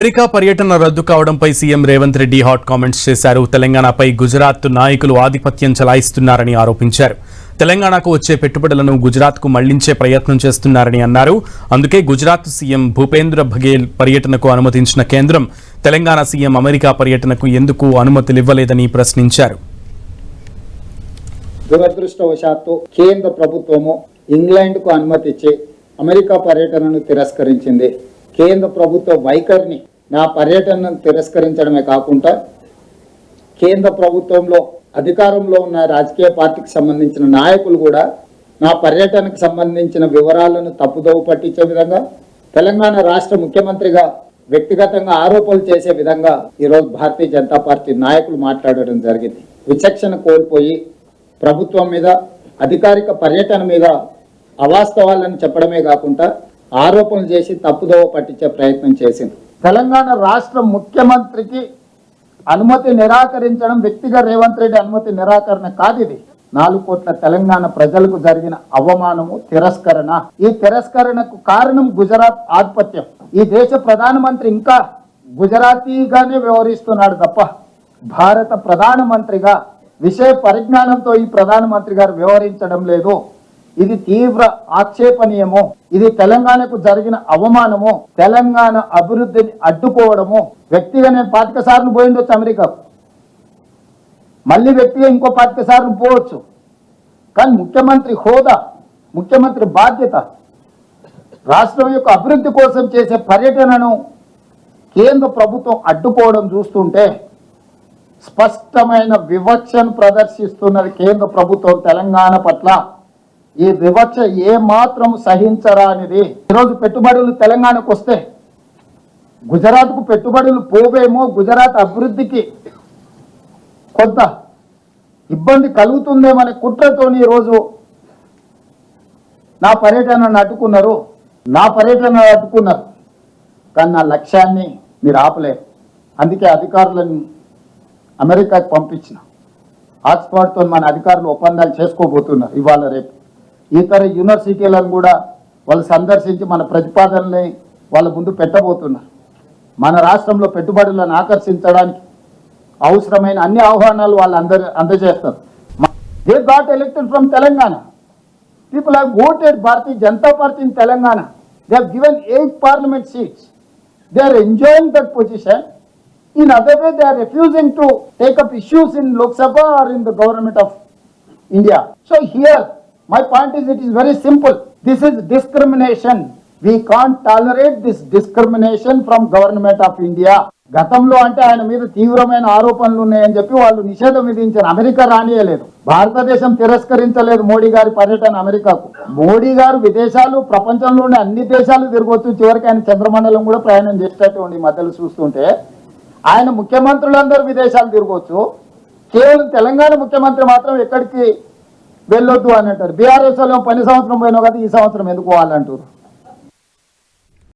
America పర్యటన రద్దు కావడంపై CM Revanth Reddy hot comments చేశారు. తెలంగాణపై గుజరాత్ నాయకులు ఆధిపత్యం చెలాయిస్తున్నారని ఆరోపించారు. తెలంగాణకు వచ్చే పెట్టుబడులను గుజరాత్కు మళ్లించే ప్రయత్నం చేస్తున్నారని అన్నారు. అందుకే గుజరాత్ సీఎం భూపేంద్ర బఘేల్ పర్యటనకు అనుమతించిన కేంద్రం తెలంగాణ సీఎం అమెరికా పర్యటనకు ఎందుకు అనుమతులివ్వలేదని ప్రశ్నించారు. దురదృష్టవశాత్తు కేంద్ర ప్రభుత్వము ఇంగ్లాండ్కు అనుమతి ఇచ్చి అమెరికా పర్యటనను తిరస్కరించింది. కేంద్ర ప్రభుత్వ వైఖరిని నా పర్యటనను తిరస్కరించడమే కాకుండా కేంద్ర ప్రభుత్వంలో అధికారంలో ఉన్న రాజకీయ పార్టీకి సంబంధించిన నాయకులు కూడా నా పర్యటనకు సంబంధించిన వివరాలను తప్పుదోవ పట్టించే విధంగా, తెలంగాణ రాష్ట్ర ముఖ్యమంత్రిగా వ్యక్తిగతంగా ఆరోపణలు చేసే విధంగా ఈరోజు భారతీయ జనతా పార్టీ నాయకులు మాట్లాడడం జరిగింది. విచక్షణ కోల్పోయి ప్రభుత్వం మీద, అధికారిక పర్యటన మీద అవాస్తవాలను చెప్పడమే కాకుండా ఆరోపణలు చేసి తప్పుదోవ పట్టించే ప్రయత్నం చేసింది. తెలంగాణ రాష్ట్ర ముఖ్యమంత్రికి అనుమతి నిరాకరించడం వ్యక్తిగా రేవంత్ రెడ్డి అనుమతి నిరాకరణ కాదు. ఇది 4 కోట్ల తెలంగాణ ప్రజలకు జరిగిన అవమానము, తిరస్కరణ. ఈ తిరస్కరణకు కారణం గుజరాత్ ఆధిపత్యం. ఈ దేశ ప్రధానమంత్రి ఇంకా గుజరాతీగానే వ్యవహరిస్తున్నాడు తప్ప భారత ప్రధానమంత్రిగా విషయ పరిజ్ఞానంతో ఈ ప్రధానమంత్రి గారు వ్యవహరించడం లేదు. ఇది తీవ్ర ఆక్షేపణీయము. ఇది తెలంగాణకు జరిగిన అవమానము, తెలంగాణ అభివృద్ధిని అడ్డుకోవడము. వ్యక్తిగా నేను 25 సార్లు పోయిండొచ్చు అమెరికాకు, మళ్ళీ వ్యక్తిగా ఇంకో 25 సార్లు పోవచ్చు. కానీ ముఖ్యమంత్రి హోదా, ముఖ్యమంత్రి బాధ్యత, రాష్ట్రం యొక్క అభివృద్ధి కోసం చేసే పర్యటనను కేంద్ర ప్రభుత్వం అడ్డుకోవడం చూస్తుంటే స్పష్టమైన వివక్షను ప్రదర్శిస్తున్నది కేంద్ర ప్రభుత్వం తెలంగాణ పట్ల. ఈ వివక్ష ఏ మాత్రం సహించరానిది. ఈరోజు పెట్టుబడులు తెలంగాణకు వస్తే గుజరాత్కు పెట్టుబడులు పోవేమో, గుజరాత్ అభివృద్ధికి కొంత ఇబ్బంది కలుగుతుందేమనే కుట్రతోని ఈరోజు నా పర్యటనను అడ్డుకున్నారు. కానీ నా లక్ష్యాన్ని మీరు ఆపలేరు. అందుకే అధికారులను అమెరికాకు పంపించిన. ఆక్స్ఫర్డ్తో మన అధికారులు ఒప్పందాలు చేసుకోబోతున్నారు ఇవాళ రేపు. ఇతర యూనివర్సిటీలను కూడా వాళ్ళు సందర్శించి మన ప్రతిపాదనని వాళ్ళ ముందు పెట్టబోతున్నారు. మన రాష్ట్రంలో పెట్టుబడులను ఆకర్షించడానికి అవసరమైన అన్ని ఆహ్వానాలు వాళ్ళు అందజేస్తారు. They got elected from Telangana. People have voted Bharatiya Janata party in Telangana. They have given 8 parliament seats. They are enjoying that position. In other way, they are refusing to take up issues in Lok Sabha or in the government of India. So here, my point is, it is very simple. This is discrimination. We can't tolerate this discrimination from government of India. గతంలో అంటే ఆయన మీద తీవ్రమైన ఆరోపణలు ఉన్నాయని చెప్పి వాళ్ళు నిషేధం విధించారు. అమెరికా రానియలేదు. భారతదేశం తిరస్కరించలేదు మోడీ గారి పర్యటన అమెరికాకు. మోడీ గారు విదేశాలు, ప్రపంచంలో ఉండే అన్ని దేశాలు తిరగొచ్చు. చివరికి ఆయన చంద్రమండలం కూడా ప్రయాణం చేసేటటువంటి మధ్యలో చూస్తుంటే ఆయన ముఖ్యమంత్రులందరూ విదేశాలు తిరగవచ్చు. కేవలం తెలంగాణ ముఖ్యమంత్రి మాత్రం ఎక్కడికి వెళ్ళొద్దు అని అంటారు. బీఆర్ఎస్ లో 10 సంవత్సరం పోయినా కదా, ఈ సంవత్సరం ఎందుకు పోవాలంటారు.